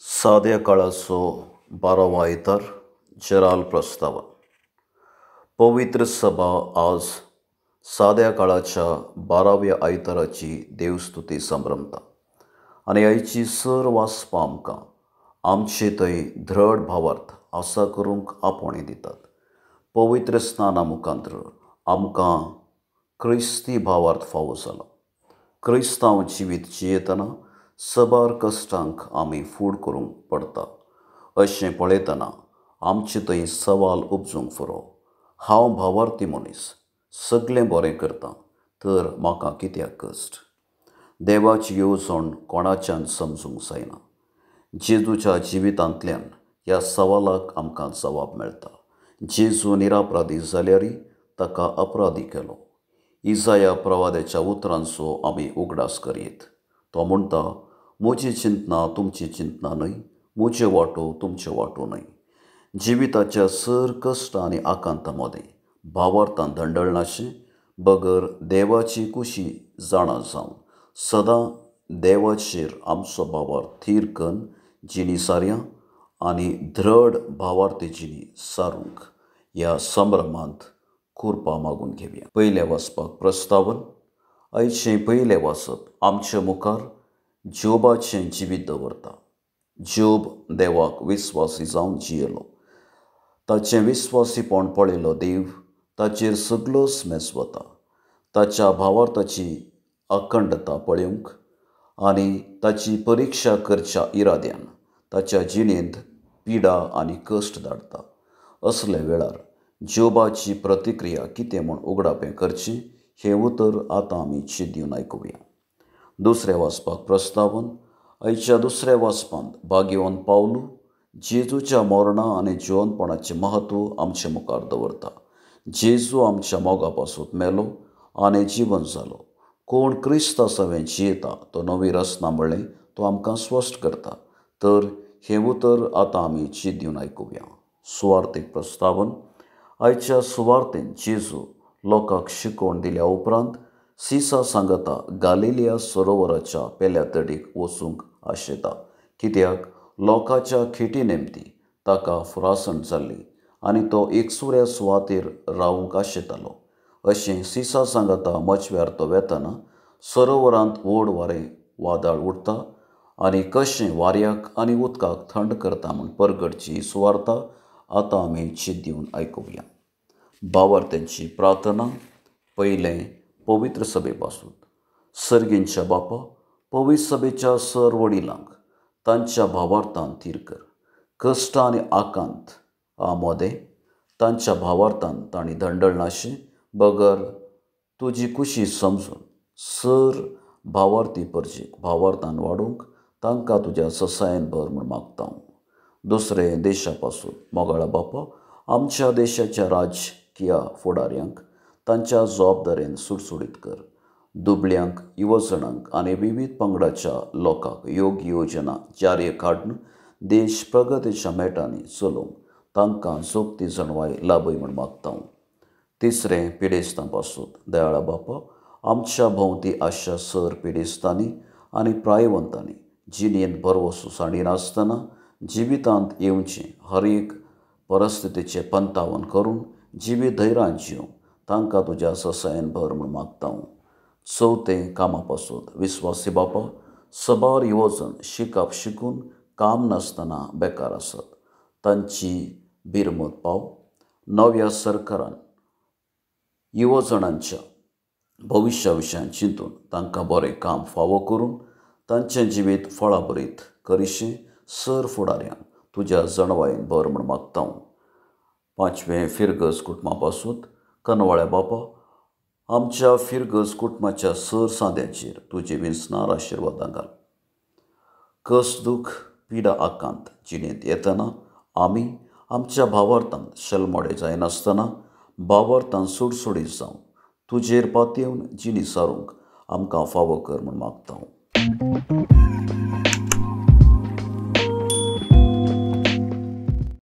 साध्या काळाचो 12वा आयतार जराल प्रस्तावन. पवित्र सभा आज साध्या काळाच्या 12व्या आयताराची देवस्तुती संभ्रमता आनी आयची सर वाचपां आमकां आमचे थंय धृड भावार्थ आसा करूंक आपणे दितात. पवित्र स्नाना मुखांतर आमकां क्रिस्ती भावार्थ फावो जाला. क्रिस्तांव जिवीत जियेतना सबार कश्टांक आमी फूड करूंक पडटा. अशें पळयतना आमचे थंय सवाल उपजूंक फुरो. हांव भावार्थी मनीस, सगळें बरें करतां, तर म्हाका कित्याक कश्ट? देवाची येवजण कोणाच्यान समजूंक जायना. जेजूच्या जिवितांतल्यान ह्या सवालाक आमकां जवाब मेळटा. जेजू निरापराधी जाल्यारय ताका अपराधी केलो. इसाया प्रवाद्याच्या उतरांचो आमी उगडास करीत. तो म्हणटा, म्हजी चिंतना तुमची चिंतना न्हय, म्हजे वाटो तुमचे वाटो न्हय. जिविताच्या सर कश्ट आनी आकांता मदें भावार्थान धंडळनाशें बगर देवाची कुशी जाणा जावन सदां देवाचेर आमचो भावार्थ थीर करून जिणीसाऱ्यां आनी धृड भावार्थीजिणी सारूंक ह्या संभ्रमांत कुरपा मागून घेवया. पयलें वाचपाक प्रस्तावन. आयचें पयलें वाचप आमच्या मुखार जोबाचें जिवीत दवरता. जोब देवाक विस्वासी जावन जियेलो. ताचें विस्वासीपण पळयलो देव ताचेर सगळोच मेजवता. ताच्या भावार्थाची अखंडता पळोवंक आनी ताची परिक्षा करच्या इराद्यान ताच्या जिणेंत पिडा आनी कश्ट धाडटा. असले वेळार जोबाची प्रतिक्रिया कितें म्हूण उगडापें करचें हें उतर आतां आमी चिंतून आयकुया. दुसरें वाचपाक प्रस्तावन. आयच्या दुसऱ्या वाचपांत भाग्यवान पावलू जेजूच्या मरणां आनी जिवनपणाचें म्हत्व आमचे मुखार दवरता. जेजू आमच्या मोगा पासून मेलो आनी जिवन जालो. कोण क्रिस्ता सवें जियेता तो नवी रचना म्हणलें तो आमकां स्पश्ट करता. तर हें उतर आतां आमी चिंतून आयकुया. सुवार्थीक प्रस्तावन. आयच्या सुवार्थेन जेजू लोकांक शिकोवन दिल्या उपरांत सिसा सांगता गालिलिया सरोवराच्या पेल्या तडीक वचूंक आशेता. कित्याक लोकांच्या खेटी नेमती ताका फुरासण जाल्ली आनी तो एकसुऱ्या सुवातेर रावूंक आशेतालो. अशें सिसा सांगता मजव्यार तो वेतना सरोवरांत व्हड वारें वादळ उडटा आनी कशें वाऱ्याक आनी उदकाक थंड करता म्हूण परगटची सुवार्ता आतां आमी चिंतून आयकुया. भावार्थ्यांची प्रार्थना. पयलें पवित्र सभे पासून. सर्गींच्या बापा, पवित्र सभेच्या सर वडिलांक तांच्या भावार्थान थीर कर. कश्ट आनी आकांत मदें तांच्या भावार्थान तांणी धंडळनाशें बगर तुजी कुशी समजून सर भावार्थी परजेक भावार्थान वाडूंक तांकां तुज्या ससायन भर म्हूण मागता. दुसरें देशा पासून. मोगाळा बापा, आमच्या देशाच्या राजकीय फुडाऱ्यांक तांच्या जबाबदारेन सुटसुडीत कर. दुबळ्यांक, युवजणांक आनी विविध पंगडाच्या लोकांक योग्य योजना जारी काडून देश प्रगतीच्या मेटांनी चलोवंक तांकां जोगती जणवाय लाभय म्हूण मागता. तिसरें पिडेस्तां पासून. दयाळा बापा, आमच्या भोंवती आशा सर पिडेस्तांनी आनी प्रायवंतांनी जिणेंत बरो सुसाणीनासतना जिवितांत येवचें हर एक परिस्थितीचें पंतावण करून जिवीत धैर्यान जिवंक तांकां तुज्या ससायन भर म्हूण मागता. चवथें कामा पासून. विस्वासी बापा, सबार येवजण शिकप शिकून काम नासतना बेकार आसात. तांची भिरमत पाव. नव्या सरकारान युवजणांच्या भविश्या विशयान चिंतून तांकां बरें काम फावो करून तांचें जिवीत फळाबरीत करीशें सर फुडाऱ्यांक तुज्या जणवायेन भर म्हूण मागता. पांचवें फिरगज कुटुंबा पासून. कनवाळ्या बापा, आमच्या फिरगज कुटुंबाच्या सर साद्यांचेर तुजे विस्नार आशिर्वादां घाल. कश्ट दूख पिडा आकांत जिणेंत येतना आमी आमच्या भावार्थान शलमोडे जायनासतना भावार्थान सुडसुडीत जावन तुजेर पातयेवन जिणी सारूंक आमकां फावो कर म्हूण मागता.